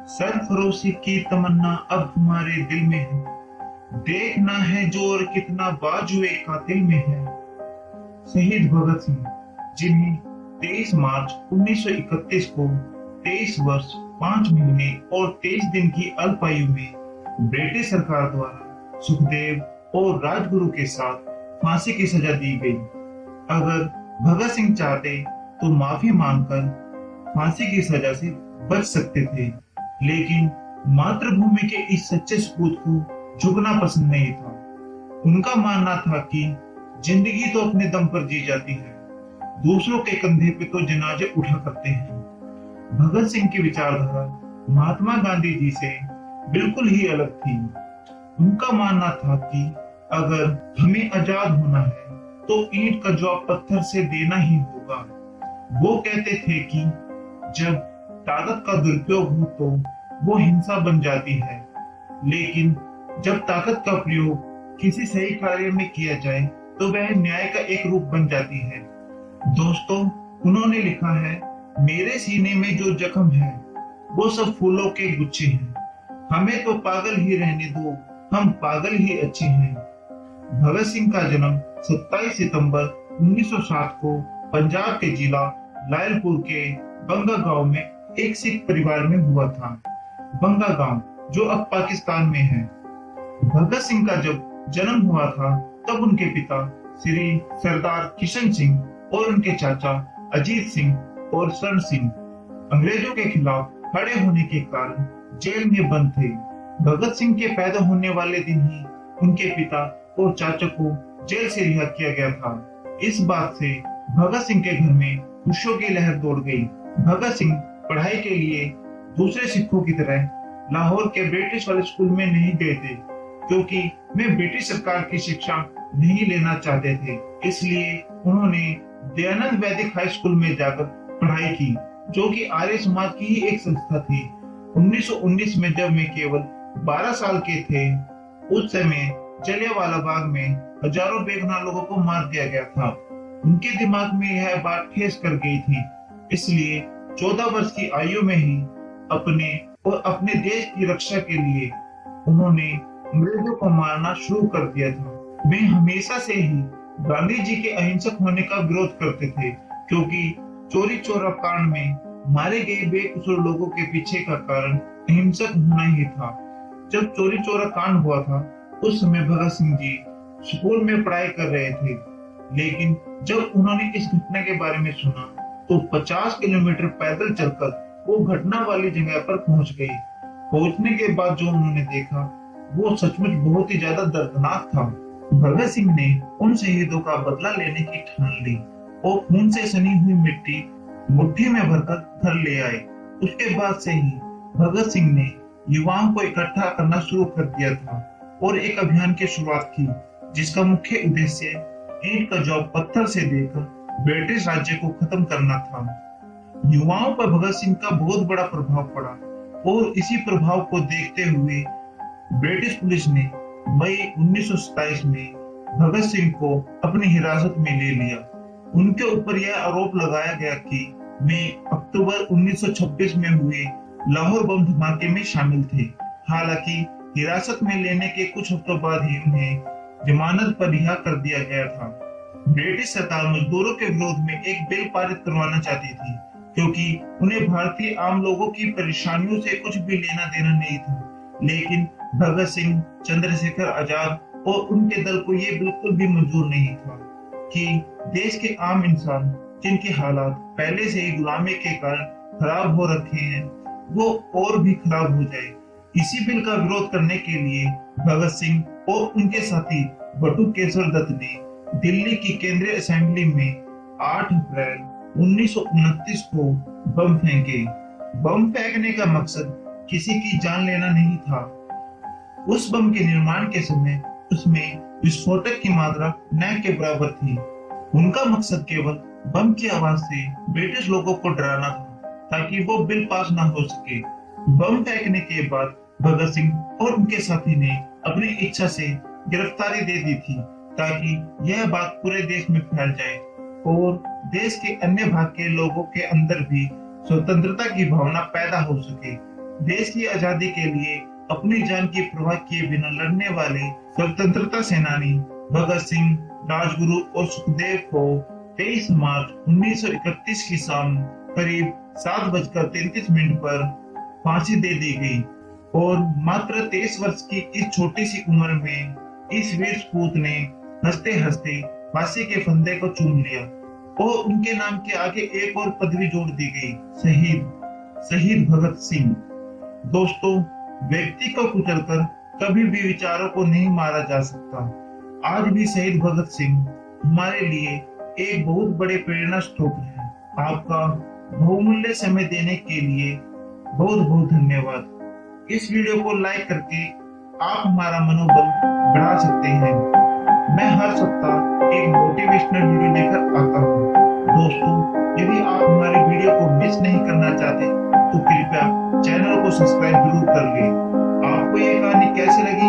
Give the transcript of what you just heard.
सरफरोशी की तमन्ना अब हमारे दिल में है। देखना है जोर कितना बाजुए कातिल में है। शहीद भगत सिंह, जिन्हें 23 मार्च 1931 को 23 वर्ष 5 महीने और 23 दिन की अल्पायु में ब्रिटिश सरकार द्वारा सुखदेव और राजगुरु के साथ फांसी की सजा दी गई। अगर भगत सिंह चाहते तो माफी मांगकर फांसी की सजा से बच सकते थे, लेकिन मातृभूमि के इस सच्चे सपूत को झुकना पसंद नहीं था। उनका मानना था कि जिंदगी तो अपने दम पर जी जाती है, दूसरों के कंधे पे तो जनाजे उठा करते हैं। भगत सिंह की विचारधारा महात्मा गांधी जी से बिल्कुल ही अलग थी। उनका मानना था कि अगर हमें आजाद होना है तो ईंट का जवाब पत्थर से देना ही होगा। वो कहते थे कि जब ताकत का दुरुपयोग हो तो वो हिंसा बन जाती है, लेकिन जब ताकत का प्रयोग किसी सही कार्य में किया जाए तो वह न्याय का एक रूप बन जाती है। दोस्तों, उन्होंने लिखा है, मेरे सीने में जो जख्म है वो सब फूलों के गुच्छे हैं। हमें तो पागल ही रहने दो, हम पागल ही अच्छे हैं। भगत सिंह का जन्म 27 सितंबर 1907 को पंजाब के जिला लायलपुर के बंगा गांव में एक सिख परिवार में हुआ था। बंगा गांव जो अब पाकिस्तान में है। भगत सिंह का जब जन्म हुआ था तब उनके पिता श्री सरदार किशन सिंह और उनके चाचा अजीत सिंह और स्वर्ण सिंह अंग्रेजों के खिलाफ खड़े होने के कारण जेल में बंद थे। भगत सिंह के पैदा होने वाले दिन ही उनके पिता और चाचा को जेल से रिहा किया गया था। इस बात से भगत सिंह के घर में खुशियों की लहर दौड़ गई। भगत सिंह पढ़ाई के लिए दूसरे सिखों की तरह लाहौर के ब्रिटिश वाले स्कूल में नहीं गए थे, क्योंकि वे ब्रिटिश सरकार की शिक्षा नहीं लेना चाहते थे। इसलिए उन्होंने दयानंद वैदिक हाई स्कूल में जाकर पढ़ाई की, जो कि आर्य समाज की ही एक संस्था थी। 1919 में जब वे केवल 12 साल के थे, उस समय जलियांवाला बाग में हजारों बेगुनाह लोगों को मार दिया गया था। उनके दिमाग में यह बात ठेस कर गई थी, इसलिए 14 वर्ष की आयु में ही अपने और अपने देश की रक्षा के लिए उन्होंने अंग्रेजों को मारना शुरू कर दिया था। वे हमेशा से ही गांधी जी के अहिंसक होने का विरोध करते थे, क्योंकि चोरी चोरा कांड में मारे गए बेकसूर लोगों के पीछे का कारण अहिंसक होना ही था। जब चोरी चोरा कांड हुआ था उस समय भगत सिंह जी स्कूल में पढ़ाई कर रहे थे, लेकिन जब उन्होंने इस घटना के बारे में सुना तो 50 किलोमीटर पैदल चलकर वो घटना वाली जगह पर पहुंच गए। पहुंचने के बाद जो उन्होंने देखा वो सचमुच बहुत ही ज्यादा दर्दनाक था। भगत सिंह ने उन शहीदों का बदला लेने की ठान ली और खून से सनी हुई मिट्टी मुट्ठी में भरकर घर ले आए। उसके बाद से ही भगत सिंह ने युवाओं को इकट्ठा करना शुरू कर दिया था और एक अभियान की शुरुआत की, जिसका मुख्य उद्देश्य ईंट का जवाब पत्थर से देकर ब्रिटिश राज्य को खत्म करना था। युवाओं पर भगत सिंह का बहुत बड़ा प्रभाव पड़ा और इसी प्रभाव को देखते हुए ब्रिटिश पुलिस ने मई 1927 में भगत सिंह को अपनी हिरासत में ले लिया। उनके ऊपर यह आरोप लगाया गया कि वे अक्टूबर 1926 में हुए लाहौर बम धमाके में शामिल थे। हालांकि हिरासत में लेने के कुछ हफ्तों बाद ही उन्हें जमानत पर रिहा कर दिया गया था। ब्रिटिश सरकार मजदूरों के विरोध में एक बिल पारित करवाना चाहती थी, क्योंकि उन्हें भारतीय आम लोगों की परेशानियों से कुछ भी लेना देना नहीं था। लेकिन भगत सिंह, चंद्रशेखर आजाद और उनके दल को ये बिल्कुल भी मंजूर नहीं था कि देश के आम इंसान, जिनके हालात पहले से ही गुलामी के कारण खराब हो रखे हैं, वो और भी खराब हो जाए। इसी बिल का विरोध करने के लिए भगत सिंह और उनके साथी बटुकेश्वर दत्त ने दिल्ली की केंद्रीय असेंबली में 8 अप्रैल 1929 को बम फेंके। बम फेंकने का मकसद किसी की जान लेना नहीं था। उस बम के निर्माण के समय उसमें विस्फोटक की मात्रा न के बराबर थी। उनका मकसद केवल बम की आवाज से ब्रिटिश लोगों को डराना था, ताकि वो बिल पास ना हो सके। बम फेंकने के बाद भगत सिंह और उनके साथी ने अपनी इच्छा से गिरफ्तारी दे दी थी, ताकि यह बात पूरे देश में फैल जाए और देश के अन्य भाग के लोगों के अंदर भी स्वतंत्रता की भावना पैदा हो सके। देश की आजादी के लिए अपनी जान की परवाह किए बिना लड़ने वाले स्वतंत्रता सेनानी भगत सिंह, राजगुरु और सुखदेव को 23 मार्च 1931 की शाम करीब 7:33 पर फांसी दे दी गई और मात्र 23 वर्ष की इस छोटी सी उम्र में इस वीर सपूत ने हंसते हंसते फांसी के फंदे को चूम लिया और उनके नाम के आगे एक और पदवी जोड़ दी गई, शहीद भगत सिंह। दोस्तों, व्यक्ति को कुचलकर कभी भी विचारों को नहीं मारा जा सकता। आज भी शहीद भगत सिंह हमारे लिए एक बहुत बड़े प्रेरणा स्रोत है। आपका बहुमूल्य समय देने के लिए बहुत बहुत धन्यवाद। इस वीडियो को लाइक करके आप हमारा मनोबल बढ़ा सकते हैं। मैं हर सप्ताह एक मोटिवेशनल वीडियो लेकर आता हूँ। दोस्तों, यदि आप हमारे वीडियो को मिस नहीं करना चाहते तो कृपया चैनल को सब्सक्राइब जरूर कर लें। आपको ये कहानी कैसी लगी